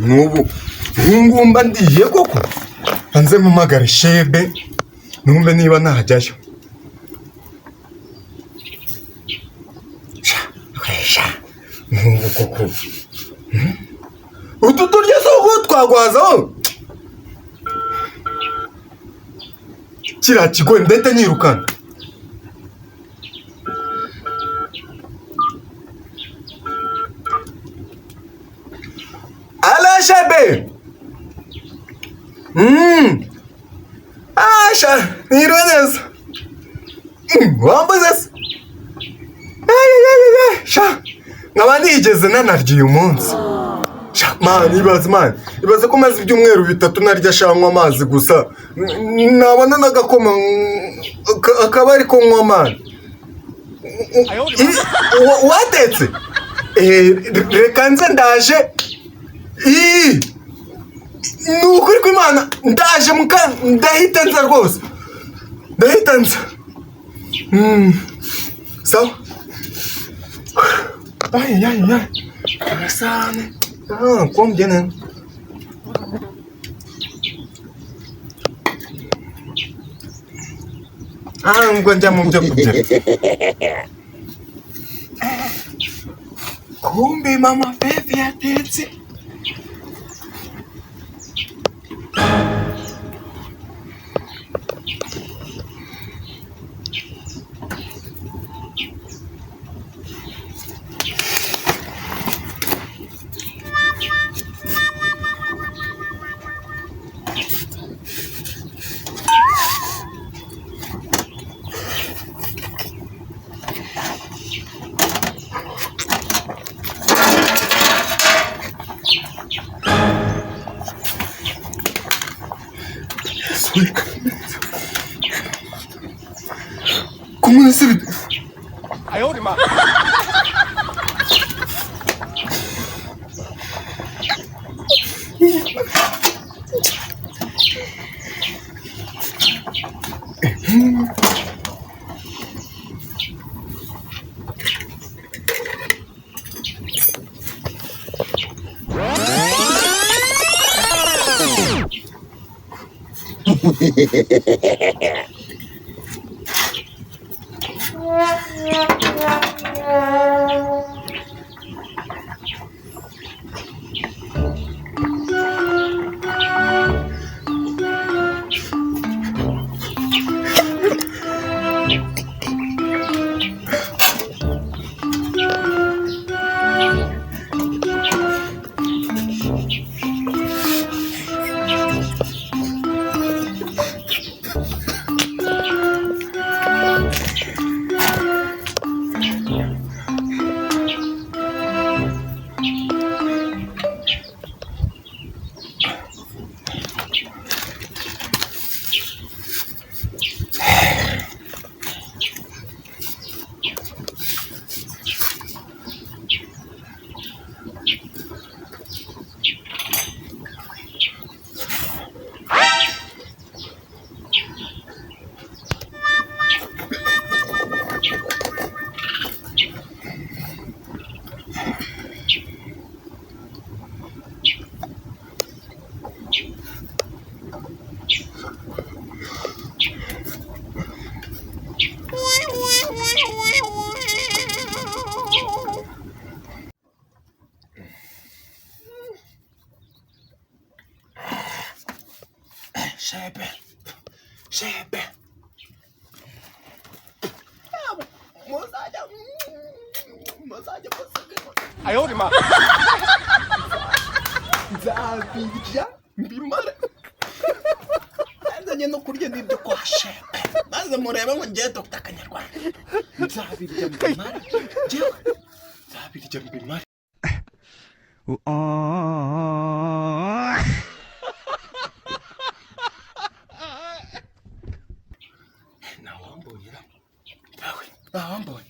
Nubu ngumba ndiye koko hanze mpamagare shebe numve niba najyayo. Nubu koko utu turya soko twagwazaho kiriya kigo ndetse nyirukana. Ala shebe Asha nironyeza wambuze se sha nkaba nigeze nanarya uyu munsi. Man, ibaze ko maze ibyumweru 3 narya shanywa amazi gusa nabona n'agakoma akaba ari ko nywa man. Watetse reka nze ndaje nukuri kw'Imana ndaje ndahita nza rwose ndahita nza. Sawa ay arasane kumbyene ngo njya mu byo kurya. Kumbe mama Pepe yatetse. ¿Cómo es el...? ¡Ay, ¡oh, ma! Shebe. Ay, ¡oh, ma! Zabirya mbimara. Azanye no kurya n'ibyo kwa shebe. Maze mureba ngo ngiye Dr. Kanyarwanda. Zabirya mbimara. Zabirya mbimara. Boy.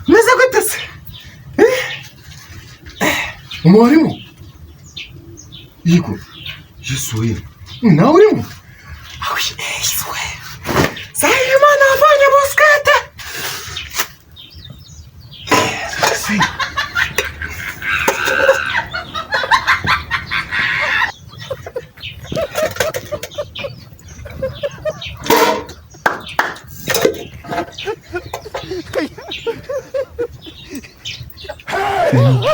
Meze gute se? Umwarimu? Yego. Yesu we. Nawe urimo? Awi, Yesu we. Sayimana afanye buskete.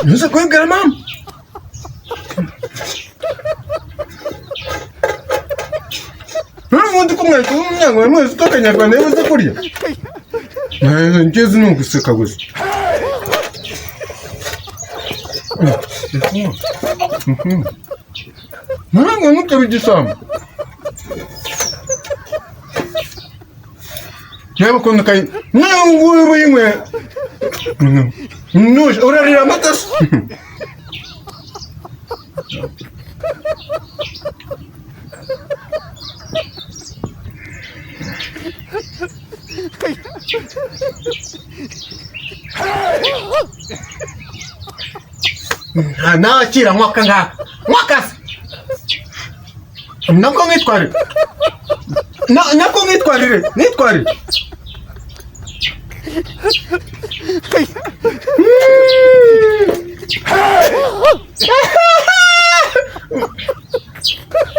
Nasa kuingira mama. Ndi kumwe kumwango mwese tokanyarwanda yavuze kuriya. Ngeze no guseka gusa. Nanga mukabigisamba. Yaba kono kai nangu yimwe. Nush orarira matas. Na chira mwaka nga. Mwakas. Nako ngitwari. Nako ngitwari. Ngitwari.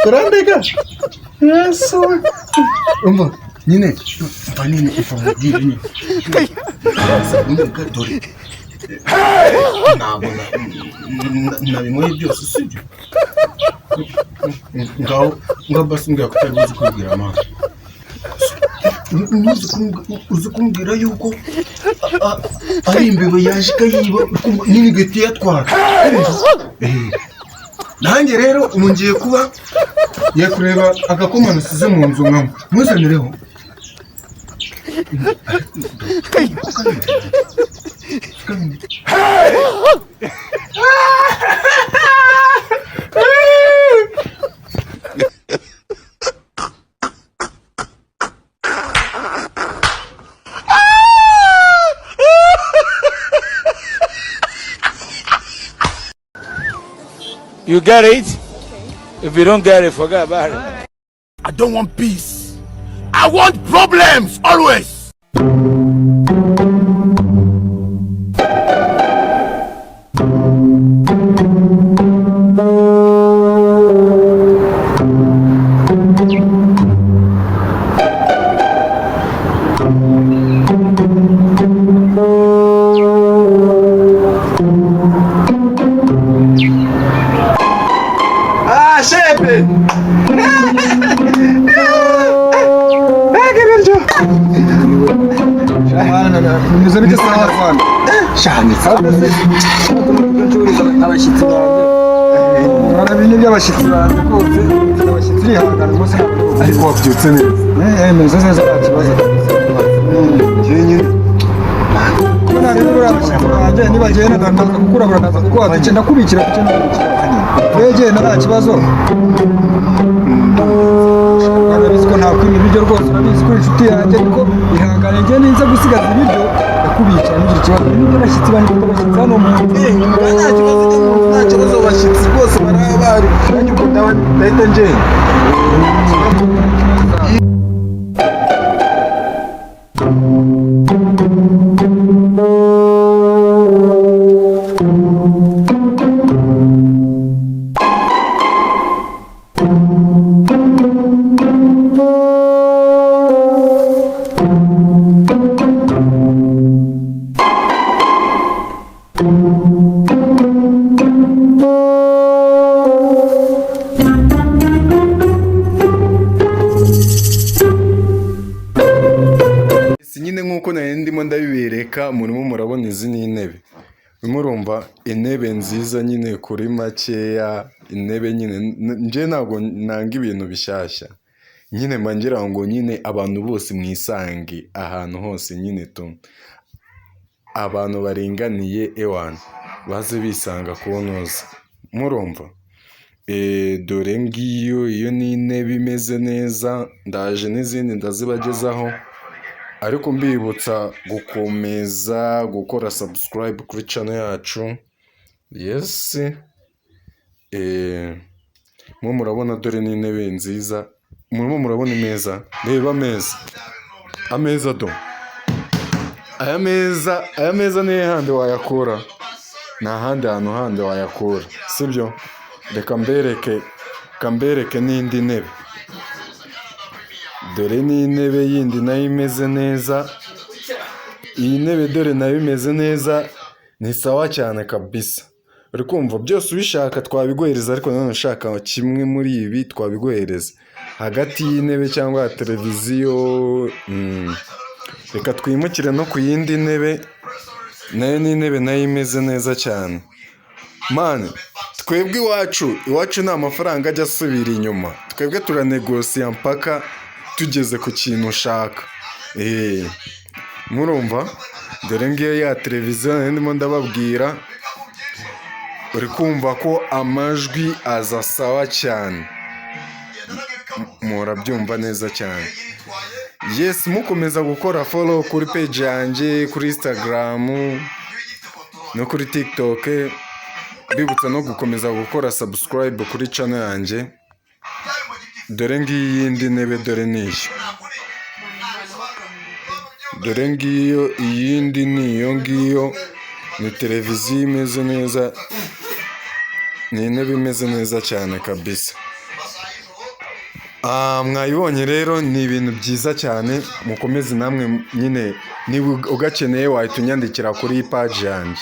Kurandika. Yesu. Umva, nyine mfanini ifamugire nyine. Ndeka dore. Ntabwo nabinyweye byose sibyo. Ngaho basi mbwira ko utari buzi kubwira mama. Uzi kumbwira yuko ari imbeba yaje ikayiba nini gati yatwara. Nanjye rero mungiye kuba yakureba agakoma nasize mu nzu nkamwe muzanireho. You get it? If you don't get it, forget about it. I don't want peace. I want problems always. Shepe! Mwiza bite sana Rwanda? Shani sabese. Abashitsi banjye. Barabinye by'abashitsi banjye kose. Abashitsi hangana rwose ariko wabyutse neza. Mwiza neza kibazo. Nyine. Kuna rero abashitsi banjye nibagenda ndakaza kukurabura kaza kuko atagenda kubikira kuko Beje nta kibazo. Arabizi ko nta kwimira ibiryo rwose urabizi ko inshuti yanjye ariko ihangane njye ninza gusigaza ibiryo ndakubica n'icyo kibazo n'ibyo bashyitsi bandi bashyitsi hano mu nta kibazo bashyitsi rwose barabari kandi ko ndahita njye ndabibereka murimo murabona izi ni intebe murumva intebe nziza nyine kuri makeya intebe nyine nje ntabwo nanga ibintu bishyashya nyine mbangira ngo nyine abantu bose mwisange ahantu hose nyine abantu baringaniye ewan baze bisanga kunoza murumva dore ngiyo iyo ni intebe imeze neza ndaje n'izindi ndazibagezaho ariko mbibutsa gukomeza gukora subscribe kuri channel yacu yes murabona dore n'intebe nziza murabona imeza reba ameza aya meza ni handi wayakura nta handi hantu handi wayakura sibyo reka mbereke n'indi ntebe dore n'intebe yindi nayo imeze neza iyi ntebe dore nayo imeze neza ni sawa cyane kabisa uri kumva byose ubishaka twabiguhereza ariko nanone ushaka kimwe muri ibi twabiguhereza hagati y'intebe cyangwa televiziyo reka twimukire no ku yindi ntebe nayo ni intebe nayo imeze neza cyane mani twebwe iwacu nta mafaranga ajya asubira inyuma twebwe turanegosiya mpaka tugeze ku kintu ushaka murumva dore ngiyo ya televiziyo ndimo ndababwira uri kumva ko amajwi aza sawa cyane murabyumva neza cyane yes mukomeza gukora follow kuri page yanjye kuri Instagram no kuri TikTok bibutsa no gukomeza gukora subscribe kuri channel yanjye dore ngiyi yindi ntebe dore niyo dore ngiyo iyindi niyo ngiyo ni televiziyo imeze neza ni intebe imeze neza cyane kabisa mwayibonye rero ni ibintu byiza cyane mukomeze namwe nyine niba ugakeneye wahita unyandikira kuri page yanjye